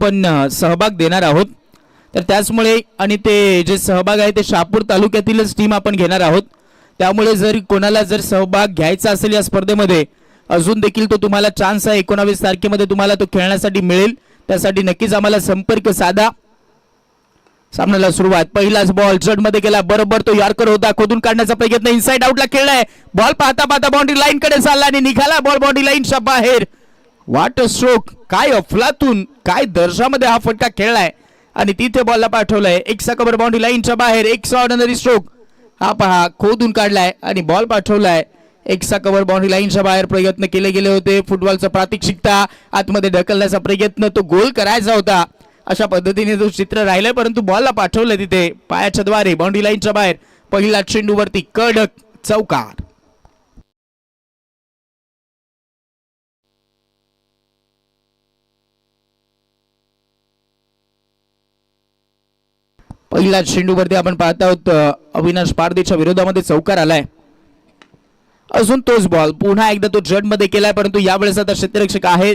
आपण सहभाग देणार आहोत. तर त्याचमुळे आणि ते जे सहभाग आहे ते शहापूर तालुक्यातीलच टीम आपण घेणार आहोत. त्यामुळे जर कोणाला जर सहभाग घ्यायचा असेल या स्पर्धेमध्ये अजून देखील तो तुम्हाला चान्स आहे. 19 तारखेमध्ये तुम्हाला तो खेळण्यासाठी मिळेल. त्यासाठी नक्कीच आम्हाला संपर्क साधा. सामन्याला सुरुवात. पहिलाच बॉल जडमध्ये गेला. बरोबर तो यॉर्कर होता. खोदून काढण्याचा प्रयत्न. इनसाइड आउटला खेळलाय. बॉल पाहता पाहता बाउंड्री लाईन कडे चालला आणि निघाला बॉल बाउंड्री लाईनच्या बाहेर. What a stroke. काय अफलातून काय दर्जामध्ये हा फटका खेळलाय आणि तिथे बॉलला पाठवलाय. एक कव्हर बाउंड्री लाईनच्या बाहेर. Extra ordinary stroke. हा पहा खोदून काढलाय आणि बॉल पाठवलाय. एक्स्ट्रा कव्हर बाउंड्री लाईनच्या बाहेर. प्रयत्न केले गेले होते. फुटबॉलचा प्रात्यक्षिकता आतमध्ये ढकलण्याचा प्रयत्न. तो गोल करायचा होता. अशा पद्धतीने तो चित्र राहिलंय परंतु बॉलला पाठवलं तिथे पायाच्या द्वारे बाउंड्री लाईनच्या बाहेर. पहिला चेंडूवरती कडक चौकार. पहिल्या चेंडूवरती आपण पाहत आहोत अविनाश पारदेच्या विरोधामध्ये चौकार आलाय. अजून तोच बॉल पुन्हा एकदा तो जड मध्ये केलाय परंतु यावेळेस आता क्षेत्ररक्षक आहे.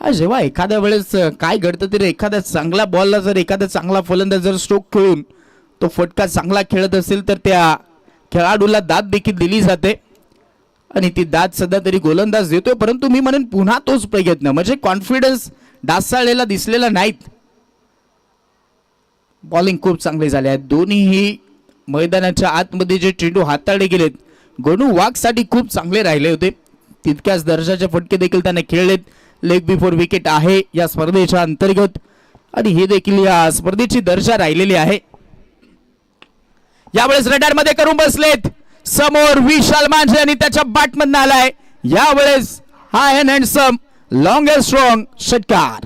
जेव्हा एखाद्या वेळेस काय घडतं तरी एखाद्या चांगला बॉलला जर एखादा चांगला फलंदाज जर स्ट्रोक खेळून तो फटका चांगला खेळत असेल तर त्या खेळाडूला दाद देखील दिली जाते आणि ती दाद सध्या तरी गोलंदाज देतोय. परंतु मी म्हणेन पुन्हा तोच प्रयत्न म्हणजे कॉन्फिडन्स डासाळलेला दिसलेला नाहीत. बॉलिंग खूप चांगली झाली आहे. दोन्हीही मैदानाच्या आतमध्ये जे चेंडू हाताळले गेलेत गणू वाघसाठी खूप चांगले राहिले होते. तितक्याच दर्जाचे फटके देखील त्याने खेळलेत. लेग बिफोर विकेट आहे या स्पर्धेच्या अंतर्गत आणि हे देखील या स्पर्धेची दर्जा राहिलेली आहे. यावेळेस रडार मध्ये करून बसलेत समोर विशाल मांझे आणि त्याच्या बॅटमधून आलाय. यावेळेस high and handsome long and strong षटकार.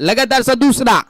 लगातार दूसरा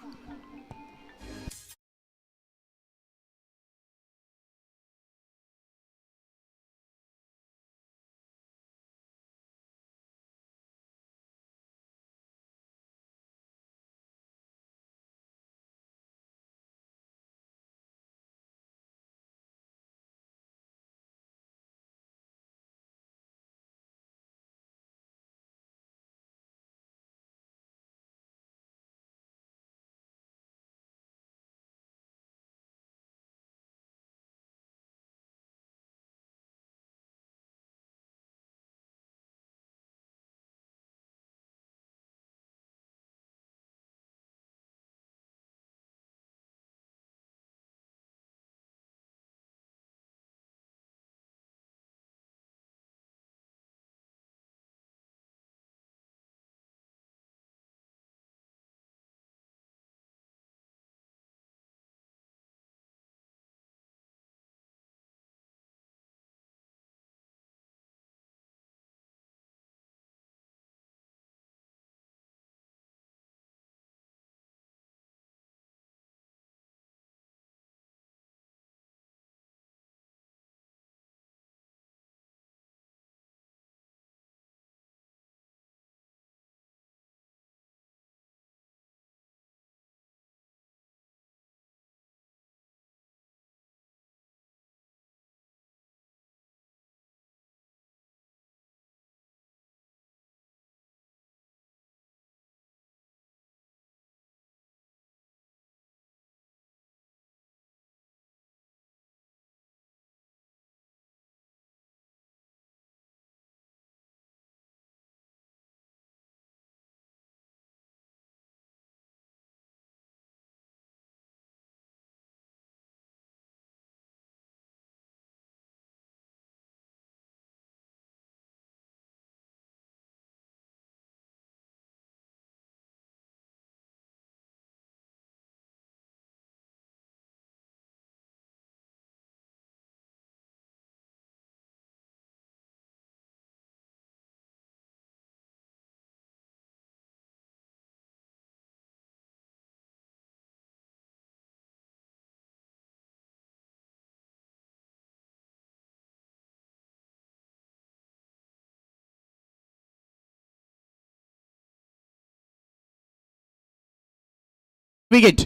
विकेट.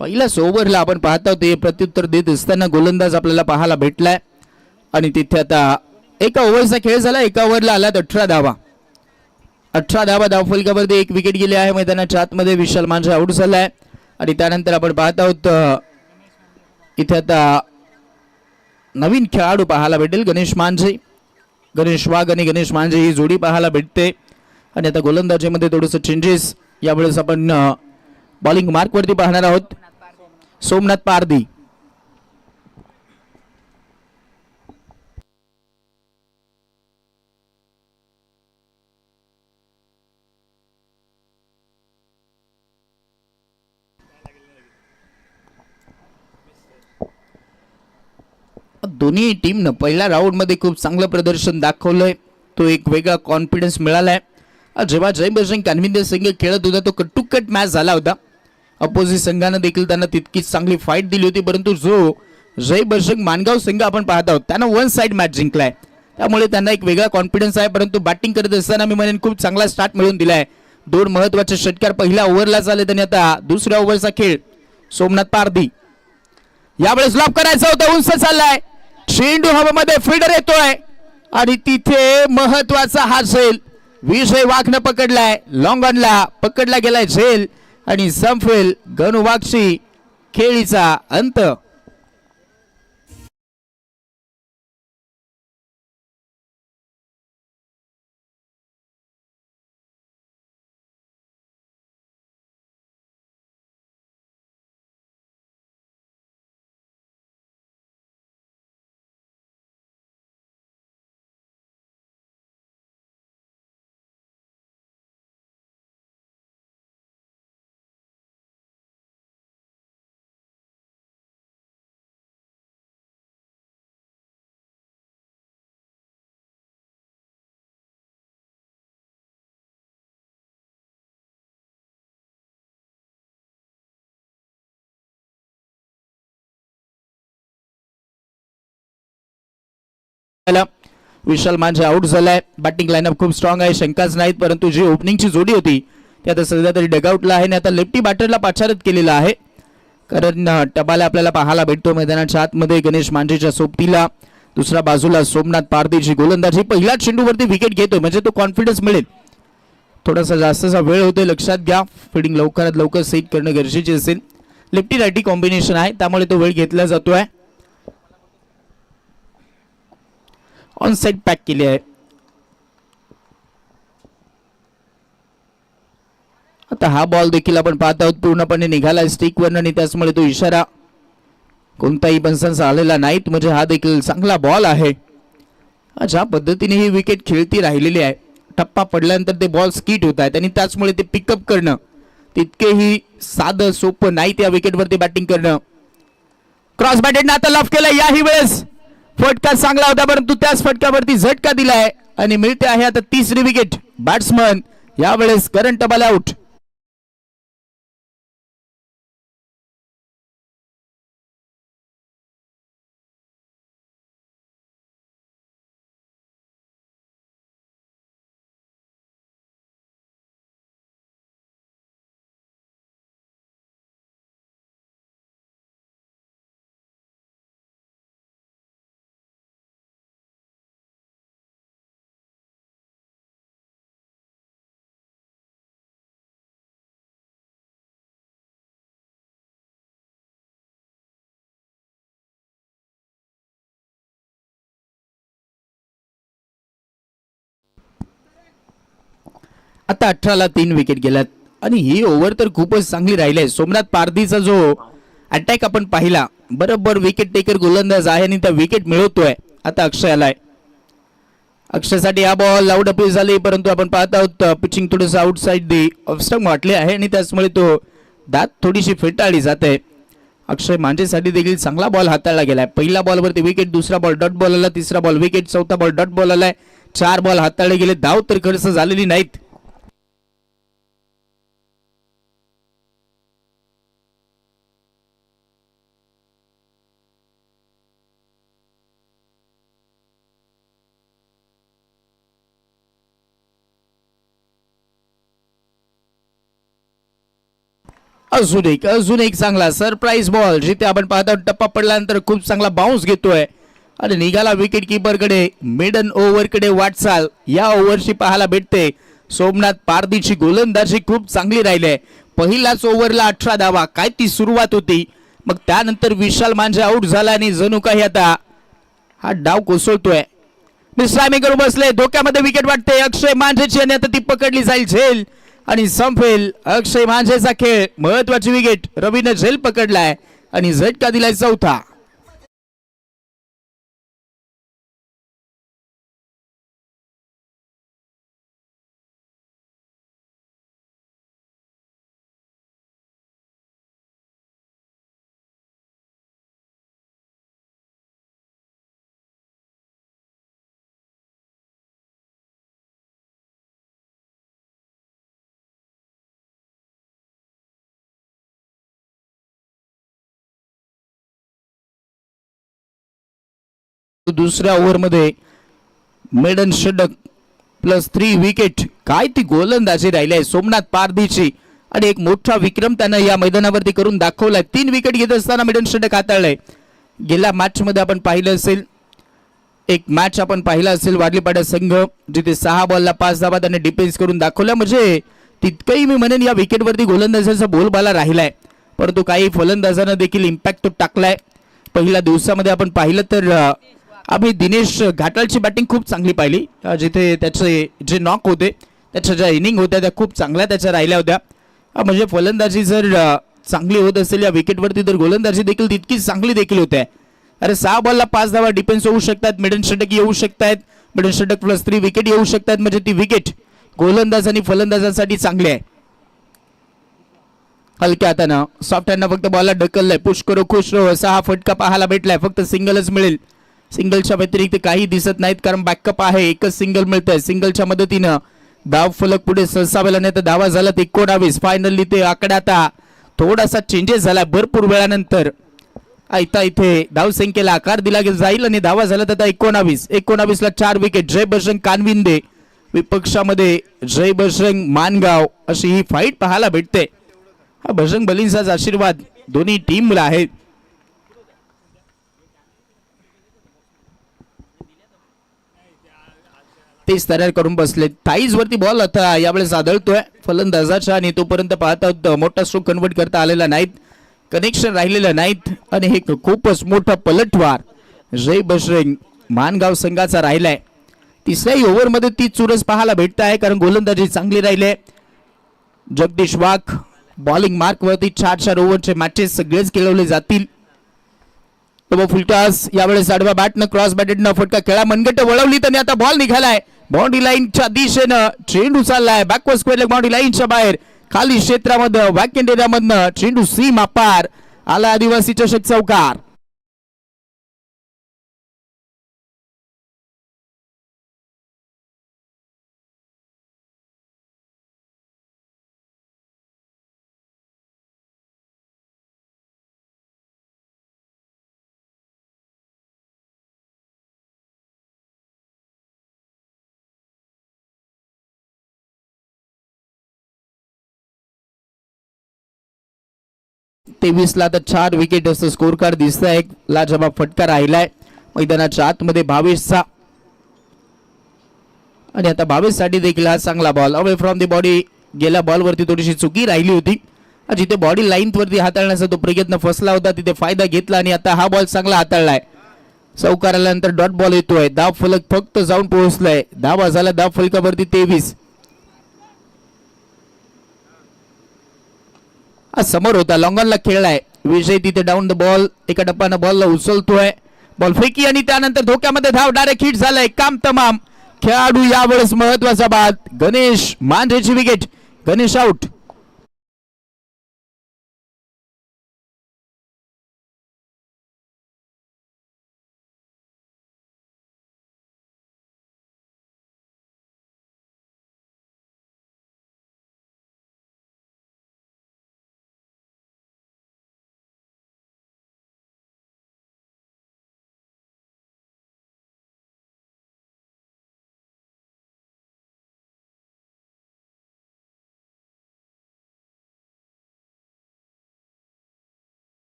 पहिल्याच ओव्हरला आपण पाहतो ते प्रत्युत्तर देत असताना गोलंदाज आपल्याला पाहायला भेटलाय आणि तिथे आता एका ओव्हरचा खेळ झाला. एका ओव्हरला आला 18 धावा. 18 धावा धावफलकावरती एक विकेट गेली आहे. मैदानाच्या आतमध्ये विशाल मांझे आउट झालाय आणि त्यानंतर आपण पाहत आहोत इथे आता नवीन खेळाडू पाहायला भेटेल. गणेश मांझे, गणेश वाघ आणि गणेश मांझे ही जोडी पाहायला भेटते आणि आता गोलंदाजीमध्ये थोडंसं चेंजेस. यावेळेस आपण बॉलिंग मार्कवरती पाहणार आहोत सोमनाथ पारधी. दोन्ही टीमनं पहिल्या राऊंडमध्ये खूप चांगलं प्रदर्शन दाखवलंय. तो एक वेगळा कॉन्फिडन्स मिळालाय. जेव्हा जय बजरंग कानविंदे संघ खेळत होता तो कट मॅच झाला होता. अपोजिट संघानं देखील त्यांना तितकीच चांगली फाईट दिली होती, परंतु जो जय बजरंग मानगाव संघ आपण पाहत आहोत त्यानं वन साइड मॅच जिंकलाय. त्यामुळे त्यांना एक वेगळा कॉन्फिडन्स आहे. परंतु बॅटिंग करत असताना मी म्हणेन खूप चांगला स्टार्ट मिळवून दिलाय. 2 महत्वाचे षटकार पहिल्या ओव्हरला झाले आणि आता दुसऱ्या ओव्हरचा खेळ सोमनाथ पारधी. यावेळेस लॉक करायचा होता, उंच चाललाय, चेंडू हवेमध्ये फील्डर येतोय आणि तिथे महत्वाचा हा झेल विजय वाघनं पकडलाय. लॉंग ऑनला पकडला गेलाय झेल आणि संपवेल गणू वाघची खेळीचा अंत. विशाल मांझे आउट झालाय. बॅटिंग लाईनअप खूप स्ट्रॉंग आहे, शंकाच नाहीत. परंतु जी ओपनिंगची जोडी होती ती आता सध्या तरी डगआउटला आहे आणि आता लेफ्टी बॅटरला पाचारत केलेला आहे. कारण टबाला आपल्याला पाहायला भेटतो मैदानाच्या आतमध्ये गणेश मांझेच्या सोबतीला, दुसऱ्या बाजूला सोमनाथ पारधीची गोलंदाजी. पहिल्या चेंडूवरती विकेट घेतोय म्हणजे तो कॉन्फिडन्स मिळेल. थोडासा जास्तचा वेळ होतोय, लक्षात घ्या. फिल्डिंग लवकरात लवकर सेट करणं गरजेचे असेल. लेफ्टी रायटी कॉम्बिनेशन आहे त्यामुळे तो वेळ घेतला जातोय. ऑन साइड पॅक केली आहे. आता हा बॉल देखील आपण पाहत आहोत पूर्णपणे निघाला स्टिकवर आणि त्याचमुळे तो इशारा कोणताही पंचांचा आलेला नाही, म्हणजे हा देखील चांगला बॉल आहे. ज्या पद्धतीने ही विकेट खेळती राहिलेली आहे, टप्पा पडल्यानंतर ते बॉल स्किट होत आहेत आणि त्याचमुळे ते पिकअप करणं तितकेही साधं सोपं नाही त्या विकेटवरती बॅटिंग करणं. क्रॉस बॅटेडने आता लॉफ केलं. याही वेळेस फटका चांगला होता परंतु त्याच फटक्यावरती झटका दिलाय आणि मिळते आहे आता तिसरी विकेट. बॅट्समन यावेळेस करण टबाल आउट. आता 18ला 3 विकेट गेल्यात आणि ही ओव्हर तर खूपच चांगली राहिली आहे. सोमनाथ पारधीचा जो अटॅक आपण पाहिला, बरोबर विकेट टेकर गोलंदाज आहे आणि त्या विकेट मिळवतोय. आता अक्षय आलाय. अक्षयसाठी हा बॉल आउट अपील झाली परंतु आपण पाहत आहोत पिचिंग थोडंसं आउटसाइड दी ऑफ स्टंप वाटले आहे आणि त्याचमुळे तो दात थोडीशी फेटाळली जाते अक्षय मांजेसाठी देखील चांगला बॉल हाताळला गेलाय. पहिल्या बॉलवरती विकेट, दुसरा बॉल डॉट बॉल आला, तिसरा बॉल विकेट, चौथा बॉल डॉट बॉल आलाय. 4 बॉल हाताळले गेले, धाव तर खर्च झालेली नाहीत. अजून एक चांगला सरप्राईज बॉल, जिथे आपण पाहतो टप्पा पडल्यानंतर खूप चांगला बाउन्स घेतोय आणि निघाला विकेट कीपर कडे. मिडन ओव्हर कडे वाटचाल या ओव्हरची पाहायला भेटते. सोमनाथ पारदीची गोलंदाजी खूप चांगली राहिली. पहिल्याच ओव्हरला 18 धावा, काय ती सुरुवात होती. मग त्यानंतर विशाल मांजे आउट झाला आणि जणू काही आता हा डाव कोसळतोय. विश्रामी करून बसले, धोक्यामध्ये विकेट वाटते अक्षय मांजेची आणि आता ती पकडली जाईल झेल आणि संपेल अक्षय मांजेचा खेळ. महत्वाची विकेट रवीनं झेल पकडलाय आणि झटका दिलाय चौथा. दुसऱ्या ओव्हरमध्ये मेडन षटक +3 विकेट, काय ती गोलंदाजी राहिली आहे सोमनाथ पारधीची आणि एक मोठा विक्रम त्यानं या मैदानावरती करून दाखवलाय. 3 विकेट घेत असताना मेडन षटक हाताळलंय. गेल्या मॅच मध्ये आपण पाहिलं असेल, एक मॅच आपण पाहिला असेल वाडलीपाडा संघ, जिथे 6 बॉलला 5 धावा त्याने डिफेन्स करून दाखवल्या. म्हणजे तितकंही मी म्हणेन या विकेटवरती गोलंदाजाचा बोलबाला राहिलाय, परंतु काही फलंदाजांना देखील इम्पॅक्ट तो टाकलाय. पहिल्या दिवसामध्ये आपण पाहिलं तर आम्ही दिनेश घाटाळची बॅटिंग खूप चांगली पाहिली, जिथे त्याचे जे नॉक होते, त्याच्या ज्या इनिंग होत्या त्या खूप चांगल्या त्याच्या राहिल्या होत्या. म्हणजे फलंदाजी जर चांगली होत असेल या विकेटवरती तर गोलंदाजी देखील तितकीच चांगली देखील होते. अरे 6 बॉलला 5 धावा डिफेन्स होऊ शकतात, मिडन षटक येऊ शकतात, मिडन षटक +3 विकेट येऊ शकतात. म्हणजे ती विकेट गोलंदाज आणि फलंदाजांसाठी चांगली आहे. हलक्या हातानं सॉफ्ट हँडनं फक्त बॉलला ढकललाय. पुश करो खुश रहो असा हा फटका पाहायला भेटलाय. फक्त सिंगलच मिळेल, सिंगलच्या व्यतिरिक्त काही दिसत नाहीत, कारण बॅकअप आहे. एकच सिंगल मिळतंय. सिंगलच्या मदतीनं धाव फलक पुढे सरसावला नाही तर धावा झाला 19. फायनली ते आकडा आता थोडासा चेंजेस झाला भरपूर वेळानंतर. आता इथे धाव संख्येला आकार दिला जाईल आणि धावा झाला तर 19 ला 4 विकेट. जय बजरंग कानविंदे विपक्षामध्ये जय बजरंग मानगाव अशी ही फाईट पाहायला भेटते. हा बजरंग बलींचाच आशीर्वाद दोन्ही टीमला आहे. तेच तयार करून बसले. थाईज वरती बॉल आता यावेळेस आदळतोय फलंदाजाच्या आणि तोपर्यंत पाहतात मोठा स्ट्रोक कन्वर्ट करता आलेला नाहीत, कनेक्शन राहिलेलं नाहीत आणि हे खूपच मोठा पलटवार जय बजरंग मानगाव संघाचा राहिलाय. तिसऱ्याही ओव्हरमध्ये ती चुरस पाहायला भेटत आहे, कारण गोलंदाजी चांगली राहिली. जगदीश वाघ बॉलिंग मार्क वरती 4 ओव्हरचे मॅचेस सगळेच खेळवले जातील. तो फुलटॉस यावेळेस आडव्या बॅटनं क्रॉस बॅटेडनं फटका खेळा मनगट वळवली आणि आता बॉल निघालाय बाउंड्री लाईनच्या दिशेनं. चेंडू चाललाय बॅकवर्ड स्क्वेअर लेग बाउंड्री लाईनच्या बाहेर खाली क्षेत्रामध्ये वॅकेंट एरियामधनं चेंडू सीमा पार आला. आदिवासी चषक चौकार. ला आता 4 विकेट असं स्कोर कार्ड दिसत आहे. लाजवाब फटका राहिलाय मैदानाच्या आतमध्ये 22चा आणि आता 22 साठी देखील हा चांगला ball away from the body. गेल्या बॉलवरती थोडीशी चुकी राहिली होती, जिथे बॉडी लाईन वरती हाताळण्याचा तो प्रयत्न फसला होता तिथे फायदा घेतला आणि आता हा बॉल चांगला हाताळलाय. चौकार आल्यानंतर डॉट बॉल येतोय. धाव फलक फक्त जाऊन पोहोचलाय. धावा झाला धाव फलकावरती 23. समोर होता लॉंगॉनला खेळलाय विजय, तिथे डाऊन द बॉल एका टप्प्यानं बॉलला उचलतोय. बॉल फेकी आणि त्यानंतर धोक्यामध्ये धाव डायरेक्ट हिट झालाय. काम तमाम. खेळाडू यावेळेस महत्वाचा बाद. गणेश मांढरेची विकेट. गणेश आउट.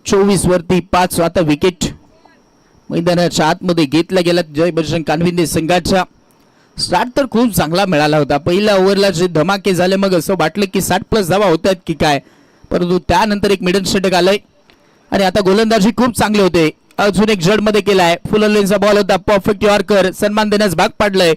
24 वरती 5. आता विकेट मैदानाच्या आतमध्ये घेतला गेला जय बजरंग कानविंदे संघाच्या. स्टार्ट तर खूप चांगला मिळाला होता. पहिल्या ओव्हरला जे धमाके झाले मग असं वाटलं की 60+ धावा होतात की काय, परंतु त्यानंतर एक मिडल षटक आलंय आणि आता गोलंदाजी खूप चांगले होते. अजून एक जड मध्ये केलाय. फुल लेनचा बॉल होता, परफेक्ट यॉर्कर, सन्मान देण्यास भाग पाडलाय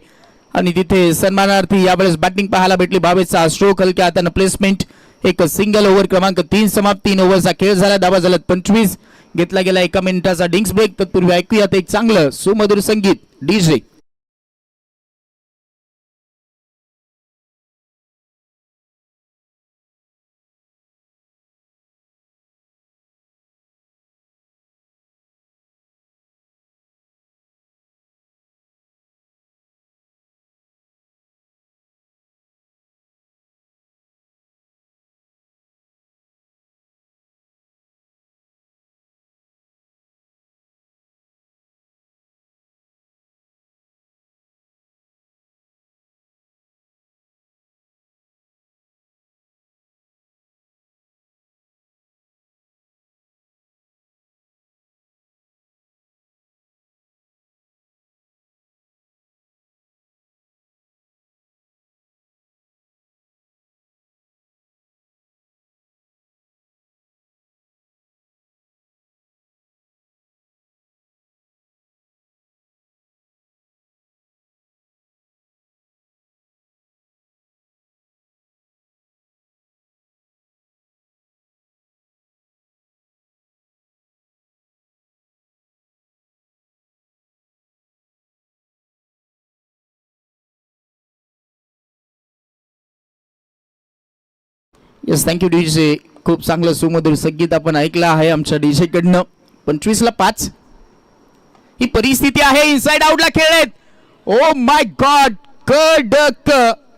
आणि तिथे सन्मानार्थी यावेळेस बॅटिंग पाहायला भेटली. भावेशचा स्ट्रोक हलक्या हाताने प्लेसमेंट. एक सिंगल ओव्हर क्रमांक 3 समाप्त. 3 ओव्हरचा खेळ झाला. धावा झाल्यात 25. घेतला गेला 1 मिनिटाचा ड्रिंक्स ब्रेक. तत्पूर्वी ऐकूयात एक चांगलं सुमधुर संगीत डीजे. Yes, thank you DJ. खूप चांगलं सुमधुर संगीत आपण ऐकलं आहे आमच्या डीजे कडनं. 25 ला 5 ही परिस्थिती आहे. इनसाइड आउटला खेळलेत. ओ माय गॉड, कडक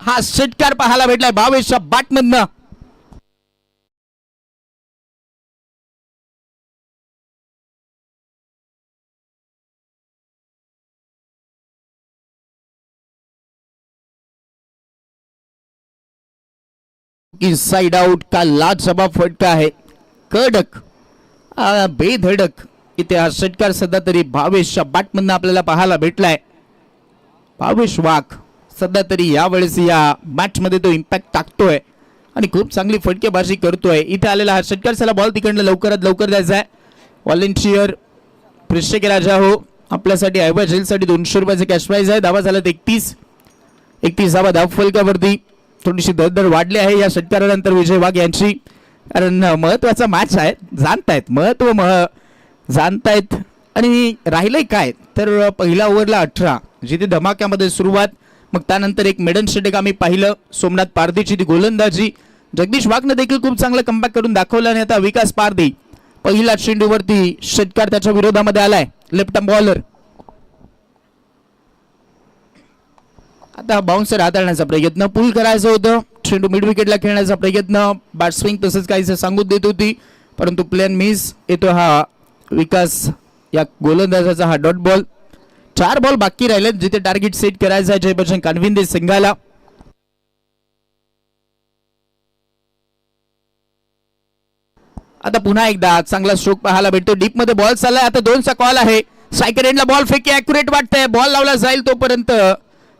हा षटकार पाहायला भेटलाय भावेशच्या बॅटमधनं. इनसाइड आउट का लाजवाब फटका आहे. कडक बेधडक इथे हा षटकार सध्या तरी भावेशच्या बॅटमधनं आपल्याला पाहायला भेटलाय. भावेश वाघ सध्या तरी यावेळेस या मॅच मध्ये तो इम्पॅक्ट टाकतोय आणि खूप चांगली फटकेबाजी करतोय. इथे आलेला हा षटकार, चला बॉल तिकडनं लवकरात लवकर द्यायचा आहे. व्हॉलेंटियर प्रेक्षक राजा हो आपल्यासाठी ऐवज जेलसाठी 200 रुपयाचे कॅश प्राइज आहे. धावा झाल्यात 31 धावा धाव फलकावरती. थोडीशी दरदर वाढली आहे या षटकारानंतर विजय वाघ यांची, कारण महत्वाचा मॅच आहे. जाणतायत महत्व जाणतायत. आणि राहिलंय काय तर पहिल्या ओव्हरला 18 जिथे धमाक्यामध्ये सुरुवात, मग त्यानंतर एक मेडन षटक आम्ही पाहिलं. सोमनाथ पारधीची ती गोलंदाजी, जगदीश वाघने देखील खूप चांगलं कमबॅक करून दाखवलं. आणि आता विकास पारधी पहिला चेंडूवरती षटकार त्याच्या विरोधामध्ये आलाय. Left arm bowler. आता बाउन्सर हाताळण्याचा प्रयत्न, पुल करायचं होतं. चेंडू मिड विकेटला खेळण्याचा प्रयत्न, बॅट स्विंग तसंच काहीच सांगून देत होती, परंतु प्लेन मिस. येतो हा विकास या गोलंदाजाचा हा डॉट बॉल. 4 बॉल बाकी राहिलेत जिथे टार्गेट सेट करायचं आहे जय बजरंग कानविंदे संघाला. आता पुन्हा एकदा चांगला स्ट्रोक पाहायला भेटतो. डीप मध्ये बॉल चाललाय. आता 2चा कॉल आहे. स्ट्रायकर एंडला बॉल फेकी ॲक्युरेट वाटतंय. बॉल लावला जाईल तोपर्यंत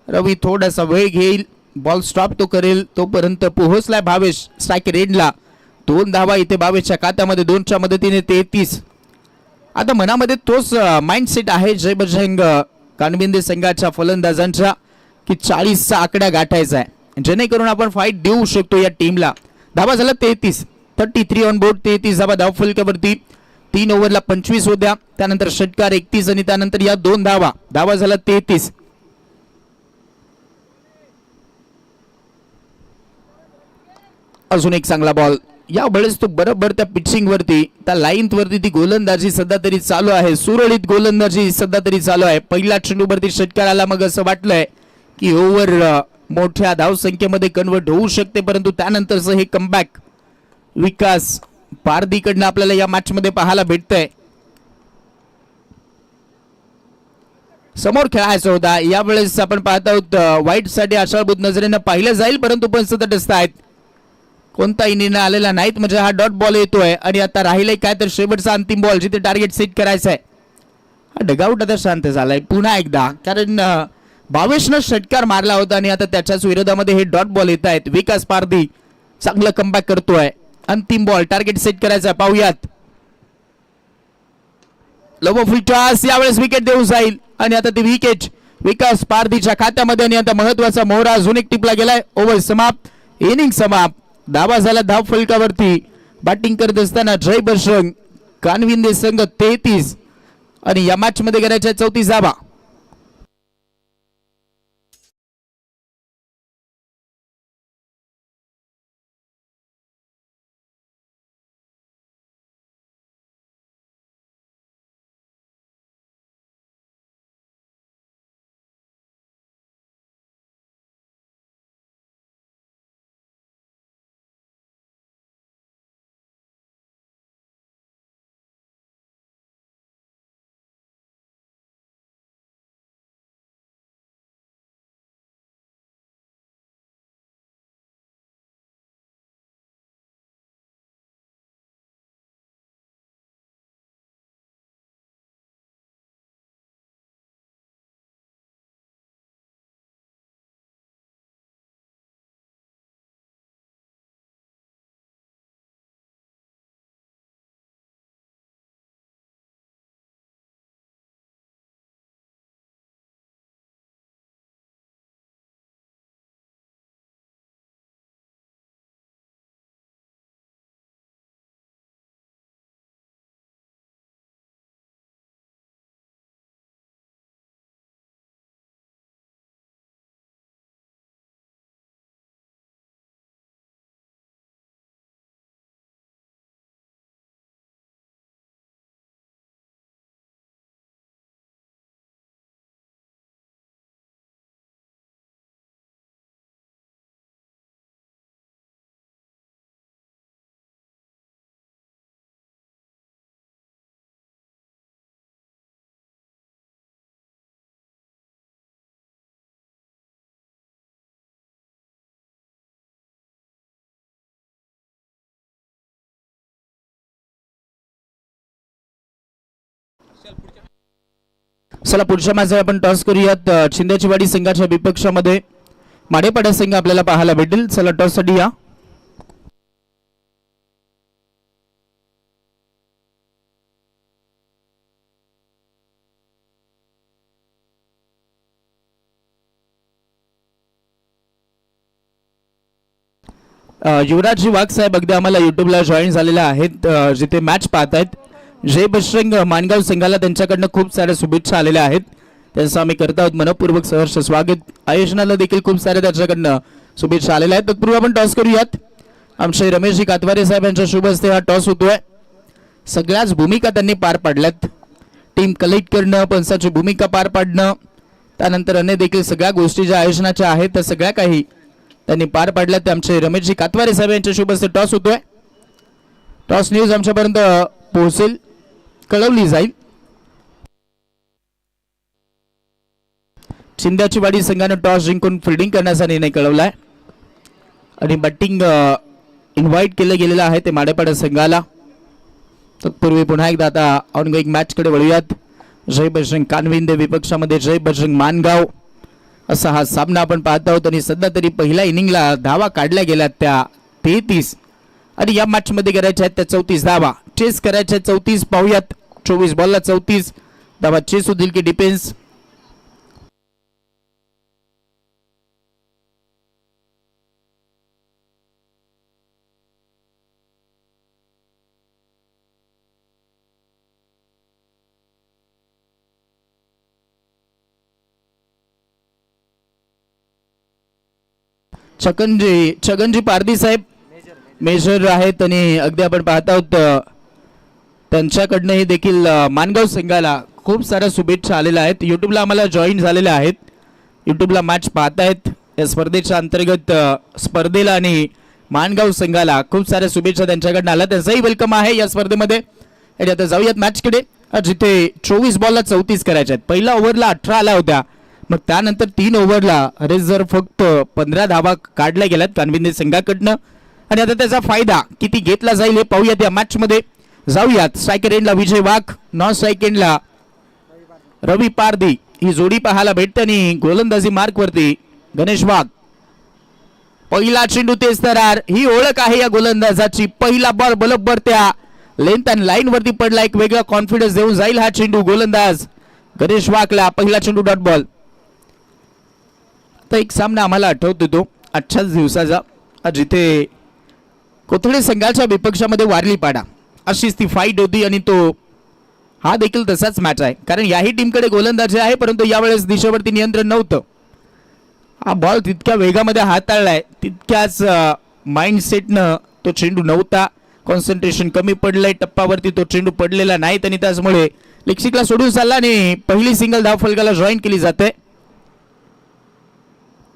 रवी थोडासा वेळ घेईल. बॉल स्टॉप तो करेल तोपर्यंत पोहोचलाय भावेश स्ट्रायकर एंडला. 2 धावा इथे भावेशच्या खात्यामध्ये. 2च्या मदतीने 33. आता मनामध्ये तोच माइंडसेट आहे जय बजरंग कानविंदे संघाच्या फलंदाजांचा की 40चा आकडा गाठायचा आहे जेणेकरून आपण फाईट देऊ शकतो या टीमला. धावा झाला 33 ऑन बोर्ड. 33 धावा धाव फलकावरती. 3 ओव्हरला 25 होत्या. त्यानंतर षटकार 31 आणि त्यानंतर या 2 धावा झाला 33. अजून एक चांगला बॉल. या वेळेस तो बरोबर त्या पिचिंग वरती त्या लाईन वरती ती गोलंदाजी सध्या तरी चालू आहे. सुरळीत गोलंदाजी सध्या तरी चालू आहे. पहिला चेंडूवरती षटकार आला. मग असं वाटलंय की ओव्हर मोठ्या धावसंख्येमध्ये कन्वर्ट होऊ शकते, परंतु त्यानंतरचं हे कमबॅक विकास पारधीकडनं आपल्याला या मॅच मध्ये पाहायला भेटतंय. समोर खेळायचं होता. यावेळेस आपण पाहत आहोत वाईट साठी आशाभूत नजरेनं पाहिलं जाईल, परंतु पण सतत आहेत. कोणताही निर्णय आलेला नाहीत, म्हणजे हा डॉट बॉल येतोय. आणि आता राहिलंय काय तर शेवटचा अंतिम बॉल जिथे टार्गेट सेट करायचं आहे. हा डगआउट आता शांत झालाय पुन्हा एकदा, कारण भावेशनं षटकार मारला होता आणि आता त्याच्याच विरोधामध्ये हे डॉट बॉल येत आहेत. विकास पारधी चांगलं कमबॅक करतोय. अंतिम बॉल टार्गेट सेट करायचा, पाहूयात. लोबो फुल टॉस, यावेळेस विकेट देऊन जाईल आणि आता ती विकेट विकास पारधीच्या खात्यामध्ये. आणि आता महत्वाचा मोहरा अजून एक टिपला गेलाय. ओव्हर समाप्त, इनिंग समाप्त. धावा झाला धाव फलकावरती. बॅटिंग करत असताना जय बजरंग कानविंदे संघ 33 आणि या मॅच मध्ये करायच्या 34 धावा. चला पुढच्या मॅच आपण टॉस करूयात. शिंदेचीवाडी संघाच्या विपक्षामध्ये माडेपाडा संघ आपल्याला पाहायला भेटेल. चला टॉस साठी या. युवराजजी वाघ साहेब अगदी आम्हाला युट्यूबला जॉईन झालेले आहेत, जिथे मॅच पाहत आहेत. जय बजरंग मानगाव संघाला त्यांच्याकडनं खूप साऱ्या शुभेच्छा आलेल्या आहेत, त्यांचं आम्ही करत आहोत मनपूर्वक सहर्ष स्वागत. आयोजनाला देखील खूप साऱ्या त्याच्याकडनं शुभेच्छा आलेल्या आहेत. तत्पूर्वी आपण टॉस करूयात. आमचे रमेशजी कातवारे साहेब यांच्या शुभ हस्ते हा टॉस होतोय. सगळ्याच भूमिका त्यांनी पार पाडल्यात. टीम कलेक्ट करणं, पंचाची भूमिका पार पाडणं, त्यानंतर अन्य देखील सगळ्या गोष्टी ज्या आयोजनाच्या आहेत त्या सगळ्या काही त्यांनी पार पाडल्यात. ते आमचे रमेशजी कातवारे साहेब यांच्या शुभ हस्ते टॉस होतोय. टॉस न्यूज आमच्यापर्यंत पोहोचेल, कळवली जाईल. शिंदेचीवाडी संघाने टॉस जिंकून फिल्डिंग करण्याचा निर्णय कळवलाय आणि बॅटिंग इन्व्हाइट केलं गेलेलं आहे ते माडेपाडा संघाला. तत्पूर्वी पुन्हा एकदा आता ऑनगोईंग मॅच कडे वळूयात. जय बजरंग कानविंदे विपक्षामध्ये जय बजरंग मानगाव असा हा सामना आपण पाहत आहोत. आणि सध्या तरी पहिल्या इनिंगला धावा काढल्या गेल्यात त्या 33 आणि या मॅच मध्ये करायच्या आहेत त्या 34 धावा. चेस करायच्या 34. पाहूयात 24 बॉलला 34 धावा चेस होतील की डिफेन्स. छगनजी पारधी साहेब मेजर आहेत आणि अगदी आपण पाहत आहोत त्यांच्याकडनंही देखील मानगाव संघाला खूप साऱ्या शुभेच्छा आलेल्या आहेत. युट्यूबला आम्हाला जॉईन झालेल्या आहेत, युट्यूबला मॅच पाहतायत. या स्पर्धेच्या अंतर्गत स्पर्धेला आणि मानगाव संघाला खूप साऱ्या शुभेच्छा त्यांच्याकडनं आल्या, त्यांचंही वेलकम आहे या स्पर्धेमध्ये. आणि आता जाऊयात मॅचकडे, जिथे 24 बॉलला 34 करायच्या आहेत. पहिल्या ओव्हरला 18 आल्या होत्या, मग त्यानंतर 3 ओव्हरला जर फक्त 15 धावा काढल्या गेल्यात कानविंदे संघाकडनं आणि आता त्याचा फायदा किती घेतला जाईल हे पाहूयात या मॅच मध्ये. जाऊयात स्ट्रायकर एंडला विजय वाघ, नॉन स्ट्रायक एंडला रवी पारदी ही जोडी पाहायला भेटते आणि गोलंदाजी मार्क वरती गणेश वाघ. पहिला चेंडू तेज तरार, ही ओळख आहे या गोलंदाजाची. पहिला बॉल बरोबर त्या लेंथ अँड लाईन वरती पडला, एक वेगळा कॉन्फिडन्स देऊन जाईल हा चेंडू गोलंदाज गणेश वाघला. पहिला चेंडू डॉट बॉल. तर एक सामना आम्हाला आठवतो तो आजच्याच दिवसाचा, जिथे कोथळे संघाच्या विपक्षामध्ये वारली पाडा अशीच ती फाईट होती आणि तो हा देखील तसाच मॅच आहे. कारण याही टीमकडे गोलंदाजी आहे परंतु यावेळेस दिशेवरती नियंत्रण नव्हतं. हा बॉल तितक्या वेगामध्ये हाताळलाय, तितक्याच माइंडसेटनं तो चेंडू नव्हता. कॉन्सन्ट्रेशन कमी पडलंय, टप्पावरती तो चेंडू पडलेला नाही आणि त्याचमुळे लेक्सिकला सोडून चालला आणि पहिली सिंगल धाव फलकाला जॉईन केली जाते.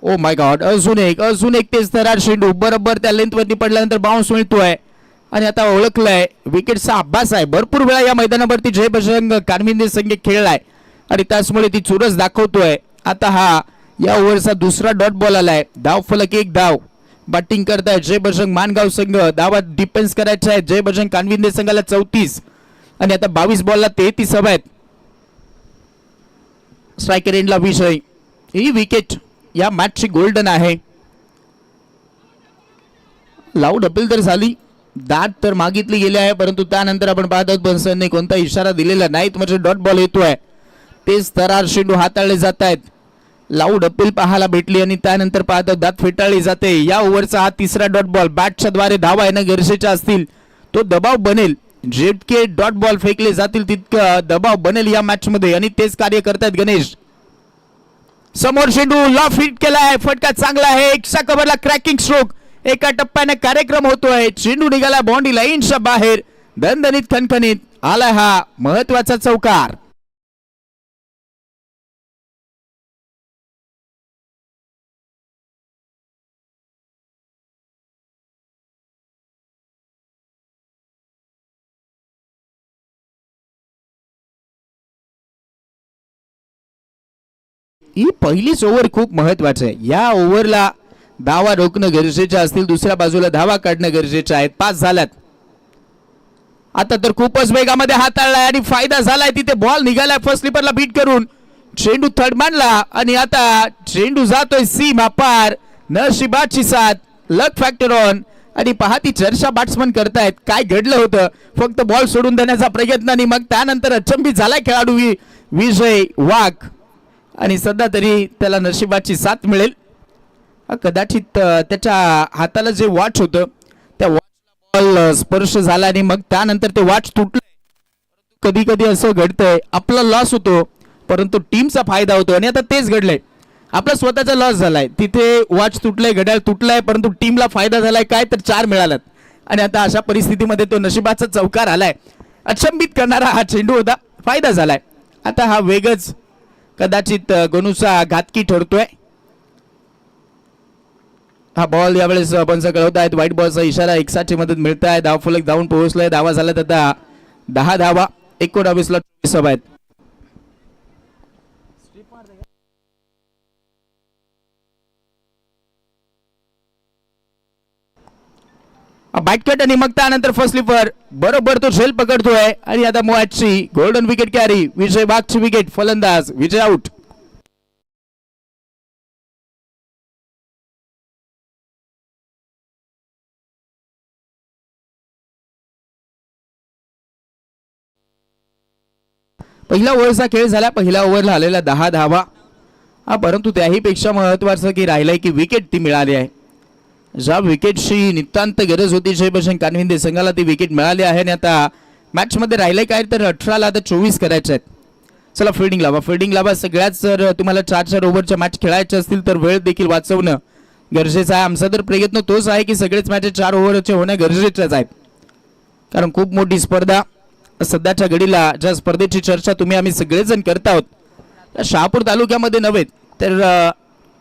ओ माय गॉड, अजून एक तेज तरार चेंडू बरोबर त्या लेंथवरती पडल्यानंतर बाउन्स मिळतोय आणि आता ओळखलाय विकेटचा अभ्यास आहे. भरपूर वेळा या मैदानावरती जय बजरंग कानविंदे संघ खेळलाय आणि त्याचमुळे ती चुरस दाखवतोय. आता हा या ओव्हरचा दुसरा डॉट बॉल आलाय. धाव फलक 1 धाव. बॅटिंग करताय जय बजरंग मानगाव संघ, धावा डिफेन्स करायचा आहे जय बजरंग कानविंदे संघाला 34 आणि आता 22 बॉलला 33 हवा आहेत. स्ट्रायकर एंडला विजय. ही विकेट या मॅचची गोल्डन आहे. लाऊड अपील तर झाली, दाट तर मागितली गेली आहे परंतु त्यानंतर आपण पाहत आहोत बन्सरने कोणता इशारा दिलेला नाही, म्हणजे डॉट बॉल येतोय. तेच तरार चेंडू हाताळले जात आहेत. लाऊड अपील पाहायला भेटली आणि त्यानंतर पाहत आहोत दात फेटाळली जाते. या ओव्हरचा हा तिसरा डॉट बॉल. बॅटच्या द्वारे धावा येणं गरजेच्या असतील, तो दबाव बनेल. जितके डॉट बॉल फेकले जातील तितका दबाव बनेल या मॅच मध्ये आणि तेच कार्य करतायत गणेश. समोर चेंडू लॉफ हिट केलाय, फटका चांगला आहे. एकशा कव्हरला क्रॅकिंग स्ट्रोक, एका टप्प्याने कार्यक्रम होतोय. चेंडू निघाला बाउंड्री लाईनच्या बाहेर, दणदणीत खणखणीत आला हा महत्वाचा चौकार. ही पहिलीच ओव्हर खूप महत्वाची आहे. या ओव्हरला धावा रोखणं गरजेचं असतील, दुसऱ्या बाजूला धावा काढणं गरजेचं आहे. 5 झाल्यात. आता तर खूपच वेगामध्ये हाताळलाय आणि फायदा झालाय. तिथे बॉल निघालाय फर्स्ट स्लिपरला बीट करून, चेंडू थर्ड मानला आणि आता चेंडू जातोय सीमा पार. नशिबाची साथ, लक फॅक्टर ऑन. आणि पहा ती चर्चा बॅट्समन करतायत काय घडलं होतं, फक्त बॉल सोडून देण्याचा प्रयत्न आणि मग त्यानंतर अचंबित झालाय खेळाडू विजय वाघ आणि सध्या तरी त्याला नशिबाची साथ मिळेल. कदाचित त्याच्या हाताला जे वॉच होतं त्या वॉचला बॉल स्पर्श झाला आणि मग त्यानंतर ते वॉच तुटलं. कधी कधी असं घडतंय, आपला लॉस होतो परंतु टीमचा फायदा होतो आणि आता तेच घडलंय. आपला स्वतःचा लॉस झालाय, तिथे वॉच तुटलंय, घड्याळ तुटलंय परंतु टीमला फायदा झालाय काय तर 4 मिळालात आणि आता अशा परिस्थितीमध्ये तो नशिबाचा चौकार आलाय. अचंबित करणारा हा चेंडू होता, फायदा झालाय. आता हा वेगच कदाचित गणूचा घातकी ठरतोय. हा बॉल यावेळेस पंच कळवत आहेत. व्हाईट बॉलचा इशारा, 61ची मदत मिळत आहे. धाव फलक धावून पोहोचलाय. धावा झाल्यात आता 10 धावा. 19ला 24 हवा आहेत. बॅट कट आणि मग त्यानंतर फर्स्ट स्लिपर बरोबर तो झेल पकडतोय आणि आता मॅचची गोल्डन विकेट कॅरी विजय वाघची विकेट. फलंदाज विजय आउट. पहिला ओव्हरचा खेळ झाला. पहिल्या ओव्हरला आलेला 10 धावा. परंतु त्याही पेक्षा महत्वाचं की राहिलंय की विकेट ती मिळाली आहे. ज्या विकेटची नितांत गरज होती जय बजरंग कानविंदे संघाला ती विकेट मिळाली आहे आणि आता मॅच मध्ये राहिलंय काय तर 18ला आता 24 करायचे आहेत. चला फिल्डिंग लावा. सगळ्याच जर तुम्हाला 4-4 ओव्हरच्या मॅच खेळायच्या असतील तर वेळ देखील वाचवणं गरजेचं आहे. आमचा तर प्रयत्न तोच आहे की सगळेच मॅचेस 4 ओव्हरचे होणं गरजेचंच आहे, कारण खूप मोठी स्पर्धा सध्याच्या घडीला. ज्या स्पर्धेची चर्चा आम्ही सगळेजण करत आहोत, शहापूर तालुक्यामध्ये नव्हे तर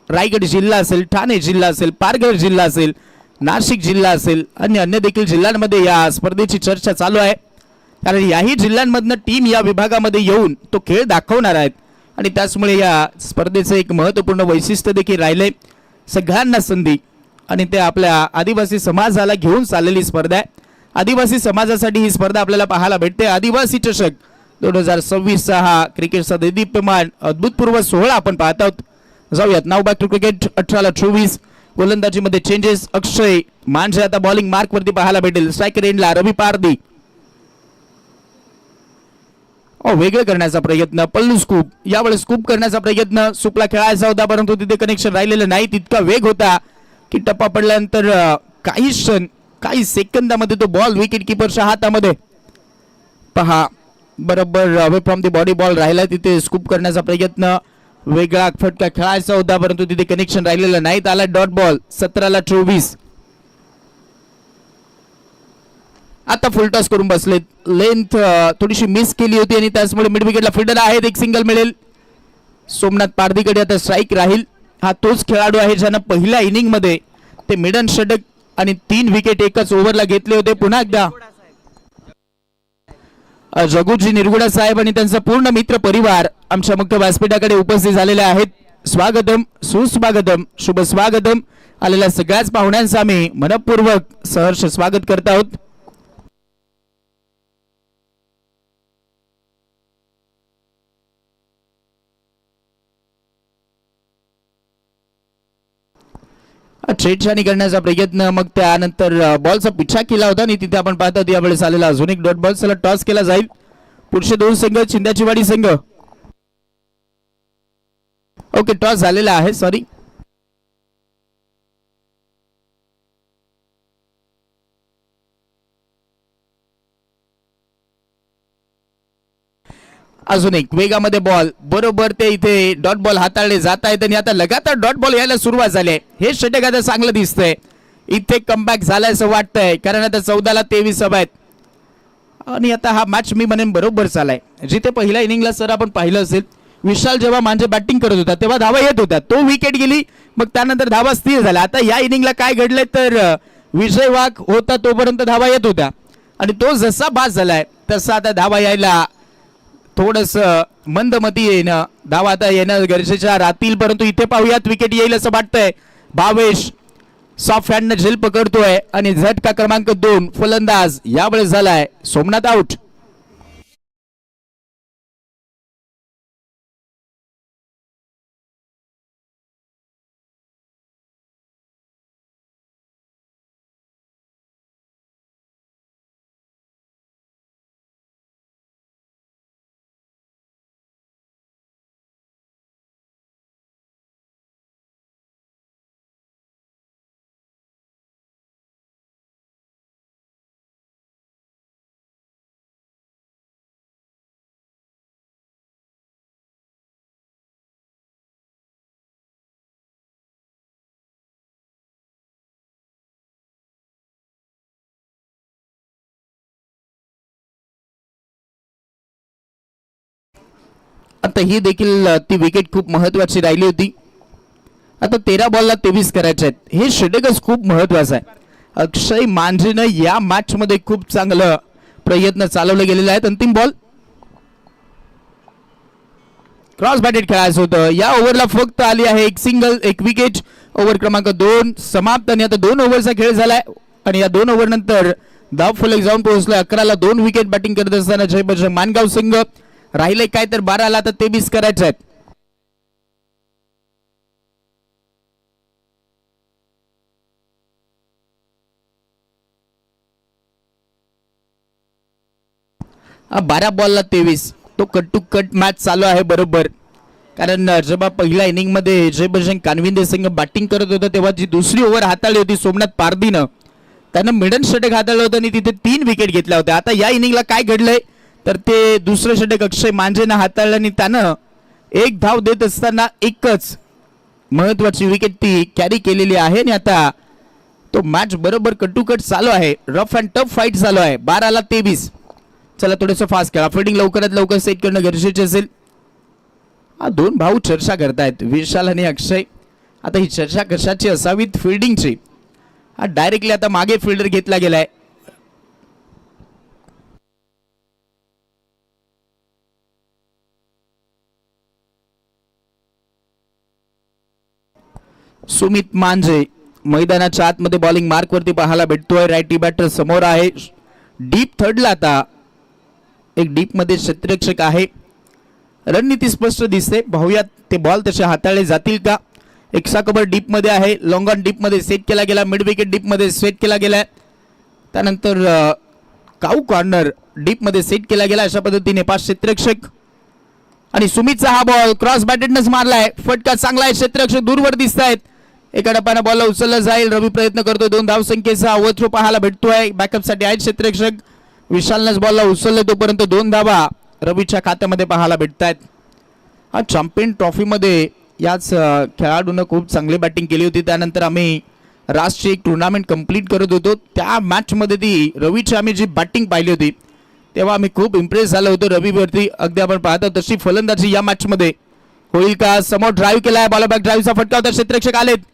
रायगड जिल्हा असेल, ठाणे जिल्हा असेल, पालघर जिल्हा असेल, नाशिक जिल्हा असेल आणि अन्य देखील जिल्ह्यांमध्ये या स्पर्धेची चर्चा चालू आहे. कारण याही जिल्ह्यांमधनं टीम या विभागामध्ये येऊन तो खेळ दाखवणार आहेत आणि त्याचमुळे या स्पर्धेचं एक महत्त्वपूर्ण वैशिष्ट्य देखील राहिलंय. सगळ्यांना संधी, आणि ते आपल्या आदिवासी समाजाला घेऊन चाललेली स्पर्धा आहे. आदिवासी समाजासाठी ही स्पर्धा आपल्याला पाहायला भेटते. आदिवासी चषक 2026 हा क्रिकेटचा देदीप्यमान अद्भुतपूर्व सोहळा आपण पाहत आहोत. जाऊयात नाव बॅक टू क्रिकेट. 18-24 गोलंदाजीमध्ये चेंजेस. अक्षय मांझे आता बॉलिंग मार्क वरती पाहायला भेटेल. स्ट्रायकर एंडला रवी पारदी. वेगळं करण्याचा प्रयत्न. पल्लू स्कूप यावेळेस स्कूप करण्याचा प्रयत्न. सुपला खेळायचा होता परंतु तिथे कनेक्शन राहिलेलं नाही. तितका वेग होता की टप्पा पडल्यानंतर काही सेकंदामध्ये तो बॉल विकेट किपरच्या हातामध्ये. पहा बरोबर away from the body ball राहिला. तिथे स्कूप करण्याचा प्रयत्न. वेगळा फटका खेळायचा होता परंतु तिथे कनेक्शन राहिलेलं नाही. आला डॉट बॉल. 17-24. आता फुल टॉस करून बसलेत. लेंथ थोडीशी मिस केली होती आणि त्याचमुळे मिड विकेटला फिल्डर आहेत. एक सिंगल मिळेल. सोमनाथ पारदीकडे आता स्ट्राईक राहील. हा तोच खेळाडू आहे ज्यानं पहिल्या इनिंग मध्ये ते मिडन षटक आणि 3 विकेट एकाच ओव्हरला घेतले होते. पुन्हा एकदा जगुजी निरगुडा साहेब आणि त्यांचा पूर्ण मित्र परिवार आमच्या मुख्य व्यासपीठाकडे उपस्थित झालेले आहेत. स्वागतम, सुस्वागतम, शुभ स्वागतम. आलेल्या सगळ्याच पाहुण्यांचं आम्ही मनपूर्वक सहर्ष स्वागत करत आहोत. छेडछाणी करण्याचा प्रयत्न. मग त्यानंतर बॉलचा पिछा केला होता आणि तिथे आपण पाहतात यावेळेस आलेला अजून एक डॉट बॉल. चला टॉस केला जाईल. पुढचे 2 संघ चिंद्याचीवाडी संघ. ओके टॉस झालेला आहे. सॉरी. अजून एक वेगामध्ये बॉल. बरोबर ते इथे डॉट बॉल हाताळले जात आहेत आणि आता लगातार डॉट बॉल यायला सुरुवात झाली आहे. हे षटक आता चांगलं दिसतंय. इथे कमबॅक झालाय असं वाटतंय कारण आता 14-23 आहेत आणि आता हा मॅच मी म्हणेन बरोबर चालाय. जिथे पहिल्या इनिंगला सर आपण पाहिलं असेल विशाल जेव्हा मांझे बॅटिंग करत होता तेव्हा धावा येत होत्या. तो विकेट गेली मग त्यानंतर धावा स्थिर झाला. आता या इनिंगला काय घडलंय तर विजय वाघ होता तोपर्यंत धावा येत होत्या आणि तो जसा बाद झालाय तसा आता धावा यायला थोडस मंदमती येणं. धावा आता येणं गरजेच्या राहतील परंतु इथे पाहूयात विकेट येईल असं वाटतंय. भावेश सॉफ्ट हँडनं झेल पकडतोय आणि झटका क्रमांक 2 फलंदाज यावेळेस झालाय सोमनाथ आउट. आता ही देखील ती विकेट खूप महत्वाची राहिली होती. आता 13 बॉलला 23 करायचे आहेत. हे षटकच खूप महत्वाचं आहे. अक्षय मांझेनं या मॅच मध्ये खूप चांगलं प्रयत्न चालवले गेलेले आहेत. अंतिम बॉल क्रॉस बॅटेड खेळायचं होतं. या ओव्हरला फक्त आली आहे एक सिंगल, एक विकेट. ओव्हर क्रमांक 2 समाप्त आणि आता 2 ओव्हरचा खेळ झालाय आणि या 2 ओव्हर नंतर धाव फलक जाऊन पोहोचला. 11ला 2 विकेट बॅटिंग करत असताना जय बजरंग मानगाव संघ. राहिले काय तर 12ला तर 23 करायचे आहेत. हा 12 बॉलला 23 तो कट टू कट मॅच चालू आहे बरोबर. कारण जेव्हा पहिल्या इनिंग मध्ये जय बजरंग कानविंदे संघ बॅटिंग करत होता तेव्हा जी दुसरी ओव्हर हाताळली होती सोमनाथ पारदीनं त्यानं मिडन षटक हाताळलं होतं आणि तिथे 3 विकेट घेतल्या होत्या. आता या इनिंगला काय घडलंय तर ते दुसरं षटक अक्षय मांझेनं हाताळलं आणि त्यानं एक धाव देत असताना एकच महत्वाची विकेट ती कॅरी केलेली आहे आणि आता तो मॅच बरोबर कट टू कट चालू आहे. रफ अँड टफ फाईट चालू आहे. 12ला 23. चला थोडंसं फास्ट खेळा. फिल्डिंग लवकरात लवकर सेट करणं गरजेचे असेल. हा 2 भाऊ चर्चा करतायत विशाल आणि अक्षय. आता ही चर्चा कशाची असावी? फिल्डिंगची. हा डायरेक्टली आता मागे फिल्डर घेतला गेलाय. सुमित मांझे मैदानाच्या आतमध्ये बॉलिंग मार्क वरती पाहायला भेटतोय. राईटी बॅटर समोर आहे. डीप थर्डला आता एक डीप मध्ये क्षेत्ररक्षक आहे. रणनीती स्पष्ट दिसते. पाहूयात ते बॉल तसे हाताळले जातील का. एक कव्हर डीप मध्ये आहे. लॉंग ऑन डीप मध्ये सेट केला गेला. मिड विकेट डीप मध्ये सेट केला गेला. त्यानंतर काऊ कॉर्नर डीप मध्ये सेट केला गेला. अशा पद्धतीने 5 क्षेत्ररक्षक आणि सुमितचा हा बॉल क्रॉस बॅटेडनच मारलाय. फटका चांगला आहे. क्षेत्ररक्षक दूरवर दिसत आहेत. एका टप्प्याने बॉलला उचलला जाईल. रवी प्रयत्न करतोय. 2 धावसंख्येचा ओव्हरथ्रो पाहायला भेटतोय. बॅकअपसाठी आहेत क्षेत्ररक्षक. विशालनेच बॉलला उचलले तोपर्यंत 2 धावा रवीच्या खात्यामध्ये पाहायला भेटत आहेत. हा चॅम्पियन ट्रॉफी मध्ये याच खेळाडूनं खूप चांगली बॅटिंग केली होती. त्यानंतर आम्ही राष्ट्रीय एक टुर्नामेंट कंप्लीट करत होतो. त्या मॅच मध्ये ती रवीची आम्ही जी बॅटिंग पाहिली होती तेव्हा आम्ही खूप इम्प्रेस झालो होतो रवीवरती. अगदी आपण पाहतो तशी फलंदाजी या मॅच मध्ये होईल का. समोर ड्राईव्ह केलाय. बॉल बॅक ड्राईव्हचा फटका होता. क्षेत्ररक्षक आलेत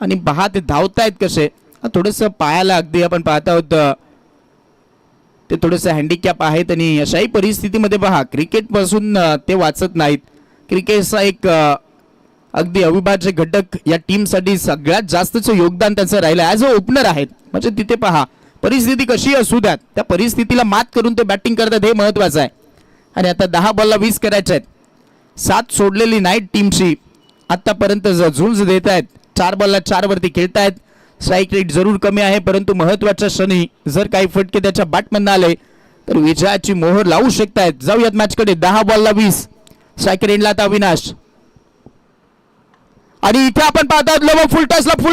आणि पहा ते धावतायत कसे. थोडंसं पायाला अगदी आपण पाहत आहोत ते थोडंसं हँडिकॅप आहेत आणि अशाही परिस्थितीमध्ये पहा क्रिकेट पासून ते वाचत नाहीत. क्रिकेटचा एक अगदी अविभाज्य घटक या टीमसाठी सगळ्यात जास्तचं योगदान त्यांचं राहिलं. ॲज अ ओपनर आहेत म्हणजे तिथे पहा परिस्थिती कशी असू द्यात त्या परिस्थितीला मात करून ते बॅटिंग करतात हे महत्वाचं आहे. आणि आता 10 बॉलला 20 करायचे आहेत. 7 सोडलेली नाईट टीमची आतापर्यंत झुंज देत आहेत. 4 बॉलला 4 वरती खेळतायत. स्ट्राईक रेट जरूर कमी आहे परंतु महत्वाच्या क्षणी जर काही फटके त्याच्या बॅटमधून आले तर विजयाची मोहर लावू शकतायत. जाऊयात मॅच कडे. 10 बॉलला 20 स्ट्राईक रेटला आता अविनाश आणि इथे आपण पाहतात लो फुल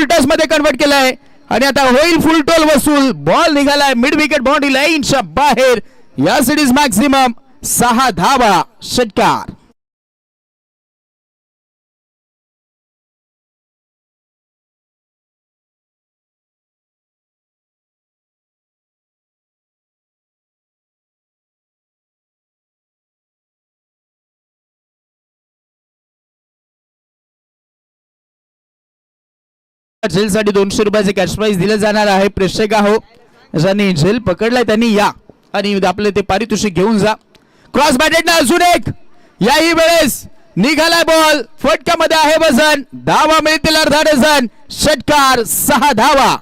टच मध्ये कन्वर्ट केलाय आणि आता होईल फुल टोल वसूल. बॉल निघालाय मिड विकेट बाउंड्री लाईनच्या बाहेर. या सिरीज मॅक्सिमम 6 धावा. षटकार झेलसाठी 200 रुपयाचे कॅश प्राइज दिले जाणार आहे. प्रेक्षक आहो ज्यांनी झेल पकडलाय त्यांनी या आणि आपले ते पारितोषिक घेऊन जा. क्रॉस बॅटेड अजून एक. याही वेळेस निघालाय बॉल. फटक्यामध्ये आहे वजन. धावा मिळतील अर्धा डझन. षटकार 6 धावा.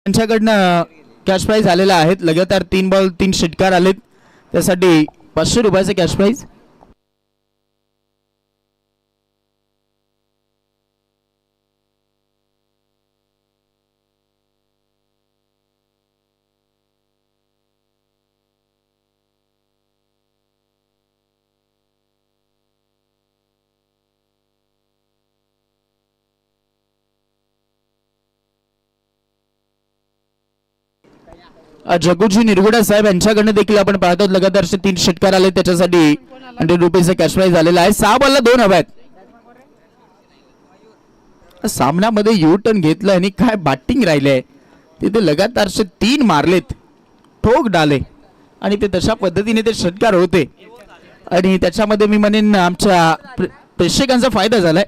त्यांच्याकडनं कॅश प्राइज आलेला आहेत. लगातार 3 बॉल 3 षटकार आलेत. त्यासाठी 500 रुपयाचे कॅश प्राइज. जगुजी निरगुडा साहेब यांच्याकडनं देखील आपण पाहतो लगातार 3 षटकार आले. त्याच्यासाठी 100 रुपयाचा कॅश प्राइज आलेला आहे. 6 बॉलला 2 हव्यात. सामन्यामध्ये यू टर्न घेतलं आणि काय बॅटिंग राहिले तिथे लगातारचे 3 मारलेत, ठोक डाले आणि ते तशा पद्धतीने ते षटकार होते आणि त्याच्यामध्ये मी म्हणेन आमच्या प्रेक्षकांचा फायदा झालाय.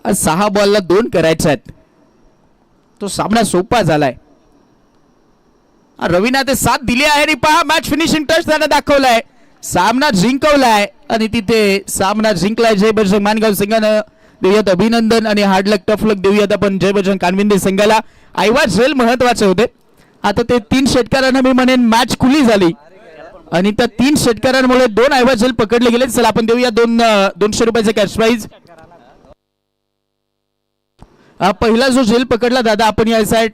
आज 6 बॉलला 2 करायचे आहेत, तो सामना सोपा झालाय. रवीना ते साथ दिली आहे आणि पहा मॅच फिनिशिंग टच त्याने दाखवलाय, सामना जिंकवलाय आणि तिथे सामना जिंकलाय. जय बजरंग मानगाव संघानं देऊयात अभिनंदन आणि हार्ड लक टफ लक देऊयात आपण जय बजरंग कानविंदे संघाला. ऐवज रेल महत्वाचे होते. आता ते 3 षटकारांना मी म्हणेन मॅच खुली झाली आणि त्या 3 षटकारांमुळे 2 ऐवज रेल पकडले गेले. चला आपण देऊया 200 रुपयाचे कॅश प्राइज. पहिला जो झेल पकडला दादा आपण या साईड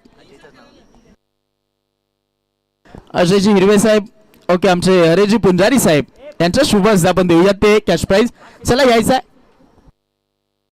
अजयजी हिरवे साहेब, ओके, आमचे हरेजी पुंजारी साहेब यांच्या शुभ हस्ते आपण देऊया ते कॅश प्राइज. चला यायचा